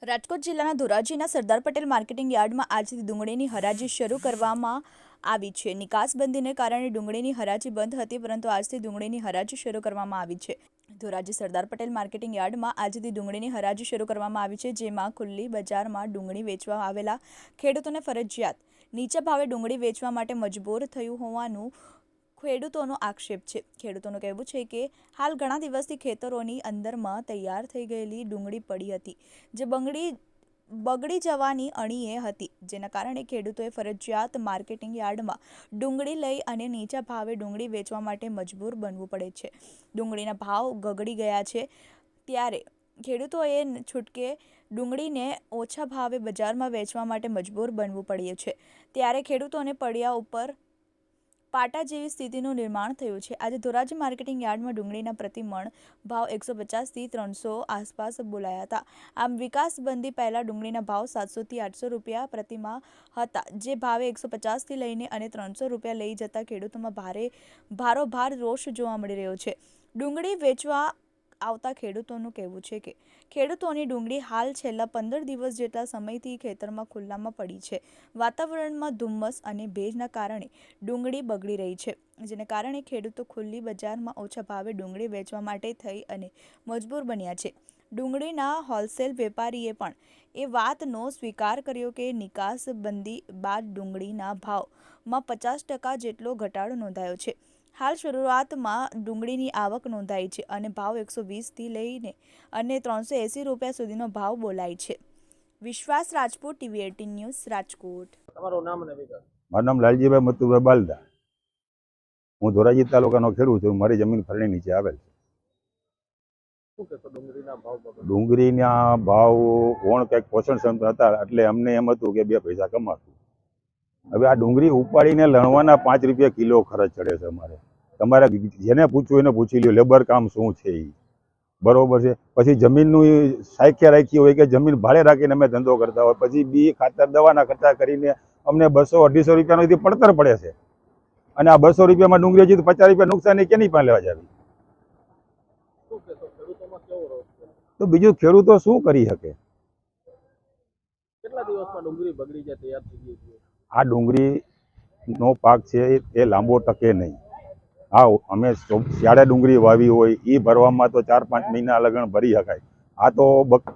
રાજકોટ જિલ્લાના ધોરાજીના સરદાર પટેલ માર્કેટિંગ યાર્ડમાં આજથી ડુંગળીની હરાજી શરૂ કરવામાં આવી છે। નિકાસબંધીને કારણે ડુંગળીની હરાજી બંધ હતી, પરંતુ આજથી ડુંગળીની હરાજી શરૂ કરવામાં આવી છે। ધોરાજી સરદાર પટેલ માર્કેટિંગ યાર્ડમાં આજથી ડુંગળીની હરાજી શરૂ કરવામાં આવી છે, જેમાં ખુલ્લી બજારમાં ડુંગળી વેચવા આવેલા ખેડૂતોને ફરજિયાત નીચા ભાવે ડુંગળી વેચવા માટે મજબૂર થયું હોવાનું ખેડૂતોનો આક્ષેપ છે। ખેડૂતોનું કહેવું છે કે હાલ ઘણા દિવસથી ખેતરોની અંદરમાં તૈયાર થઈ ગયેલી ડુંગળી પડી હતી, જે બગડી જવાની અણીએ હતી, જેના કારણે ખેડૂતોએ ફરજિયાત માર્કેટિંગ યાર્ડમાં ડુંગળી લઈ અને નીચા ભાવે ડુંગળી વેચવા માટે મજબૂર બનવું પડે છે। ડુંગળીના ભાવ ગગડી ગયા છે, ત્યારે ખેડૂતોએ છૂટકે ડુંગળીને ઓછા ભાવે બજારમાં વેચવા માટે મજબૂર બનવું પડ્યું છે। ત્યારે ખેડૂતોને પડ્યા ઉપર પાટા જેવી સ્થિતિનું નિર્માણ થયું છે। આજે ધોરાજી માર્કેટિંગ યાર્ડમાં ડુંગળીના પ્રતિ મણ ભાવ 150થી 300 આસપાસ બોલાયા હતા। આમ વિકાસબંધી પહેલા ડુંગળીના ભાવ 700થી 800 રૂપિયા પ્રતિમાં હતા, જે ભાવે 150થી લઈને અને 300 રૂપિયા લઈ જતા ખેડૂતોમાં ભારોભાર રોષ જોવા મળી રહ્યો છે। ડુંગળી વેચવા આવતા ખેડૂતોનું કહેવું છે કે ખેડૂતોની ડુંગળી હાલ છેલ્લા 15 દિવસ જેટલા સમયથી ખેતરમાં ખુલ્લામાં પડી છે। વાતાવરણમાં ધુમ્મસ અને ભેજના કારણે ડુંગળી બગડી રહી છે, જેને કારણે ખેડૂતો ખુલ્લી બજારમાં ઓછા ભાવે ડુંગળી વેચવા માટે થઈ અને મજબૂર બન્યા છે। ડુંગળીના હોલસેલ વેપારીએ પણ એ વાતનો સ્વીકાર કર્યો કે નિકાસબંધી બાદ ડુંગળીના ભાવમાં 50% જેટલો ઘટાડો નોંધાયો છે। હાલ શરૂઆતમાં ડુંગળીની આવક નોંધાઈ છે અને ભાવ 120થી લઈને અને 380 રૂપિયા સુધીનો ભાવ બોલાય છે। વિશ્વાસ રાજપૂત, TV 18 ન્યૂઝ, રાજકોટ। તમારું નામ અને વિગત? મારું નામ લાલજીભાઈ મતુભાઈ બાલદા। હું ધોરાજી તાલુકાનો ખેડૂત છું। મારી જમીન ફરણી નીચે આવેલ છે। શું કહેશો ડુંગળીના ભાવ બાબતે? ડુંગળીના ભાવ ઓણ કંઈક પોષણક્ષમ હતા, એટલે અમને એમ હતું કે 2 પૈસા કમાશું। હવે આ ડુંગળી ઉપાડીને લણવાના 5 રૂપિયા કિલો ખર્ચ ચડે છે અમારે। તમારે જેને પૂછવું એને પૂછી લ્યો, લેબર કામ શું છે એ બરોબર છે। પછી જમીનનું સાયખ્યા રાખી હોય કે જમીન ભાડે રાખીને અમે ધંધો કરતા હોય, પછી બી ખાતર દવાના ખર્ચા કરીને અમને 200-250 રૂપિયાનો પડતર પડે છે, અને આ 200 રૂપિયામાં ડુંગળી હજી 50 રૂપિયા નુકસાની કેની પાસે લેવા જાવી? શું કહેશો ખેડૂતોમાં કેવો રોષ છે? તો બીજું ખેડૂતો શું કરી શકે? કેટલા દિવસમાં ડુંગળી બગડી જાય તૈયાર થઈ ગઈ છે? આ ડુંગળીનો પાક છે એ લાંબો ટકે નહીં। હા, અમે શિયાળે ડુંગળી વાવી હોય એ ભરવામાં તો 4-5 મહિના લગણ ભરી શકાય। આ તો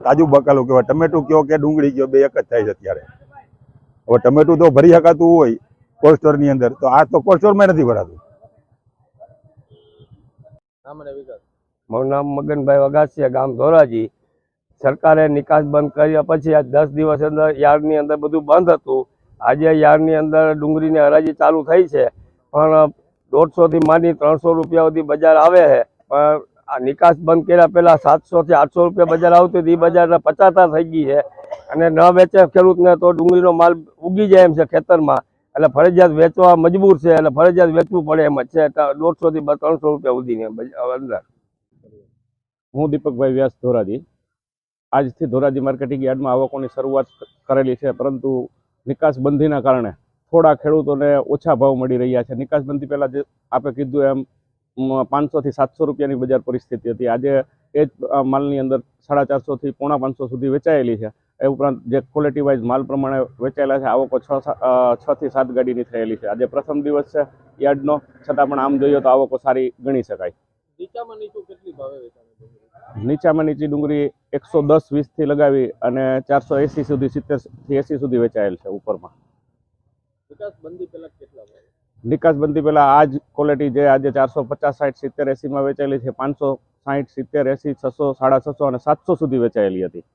તાજું બકાલું કહેવાય। ટમેટું કયો કે ડુંગળી કયો, બે એક જ થાય છે અત્યારે। હવે ટમેટું તો ભરી શકાતું હોય કોલ્ડ સ્ટોરની અંદર, તો આ તો કોલ્ડ સ્ટોરમાં નથી ભરાતું। નામ અને વિગત? મારું નામ મગનભાઈ વગાસિયા, ગામ ધોરાજી। સરકારે નિકાસ બંધ કર્યા પછી આજ 10 દિવસ અંદર યાર્ડની અંદર બધું બંધ હતું। આજે યાર્ડની અંદર ડુંગળીની હરાજી ચાલુ થઈ છે, પણ 150થી માંડી 300 રૂપિયા સુધી બજાર આવે છે। પણ આ નિકાસ બંધ કર્યા પહેલાં 700થી 800 રૂપિયા બજાર આવતી હતી, એ બજાર 50 થઈ ગઈ છે, અને ન વેચે ખેડૂતને તો ડુંગળીનો માલ ઉગી જાય એમ છે ખેતરમાં, એટલે ફરજિયાત વેચવા મજબૂર છે, એટલે ફરજિયાત વેચવું પડે એમ જ છે। 150થી 300 રૂપિયા સુધીની અંદર। હું દીપકભાઈ વ્યાસ, ધોરાજી। આજથી ધોરાજી માર્કેટિંગ યાર્ડમાં આવકોની શરૂઆત કરેલી છે, પરંતુ નિકાસબંધીના કારણે થોડા ખેડૂતોને ઓછા ભાવ મળી રહ્યા છે। નિકાસબંધી પહેલાં જે આપણે કીધું એમ 500થી 700 રૂપિયાની બજાર પરિસ્થિતિ હતી। આજે એ જ માલની અંદર 450થી 550 સુધી વેચાયેલી છે। એ ઉપરાંત જે ક્વોલિટી વાઇઝ માલ પ્રમાણે વેચાયેલા છે, આવકો 6 થી 7 ગાડીની થયેલી છે। આજે પ્રથમ દિવસ છે યાર્ડનો, છતાં પણ આમ જોઈએ તો આવકો સારી ગણી શકાય। નીચામાં નીચું કેટલી ભાવે વેચાણી ડુંગળી? નીચામાં નીચી ડુંગળી 110-20થી લગાવી અને 480 સુધી, 70થી 80 સુધી વેચાયેલ છે ઉપરમાં। નિકાસબંધી પહેલા કેટલા ભાવે? નિકાસબંધી પહેલાં આ જ ક્વોલિટી જે આજે 450, 60, 70, 80માં વેચાયેલી છે, 560, 70, 80, 600, 650 અને 700 સુધી વેચાયેલી હતી।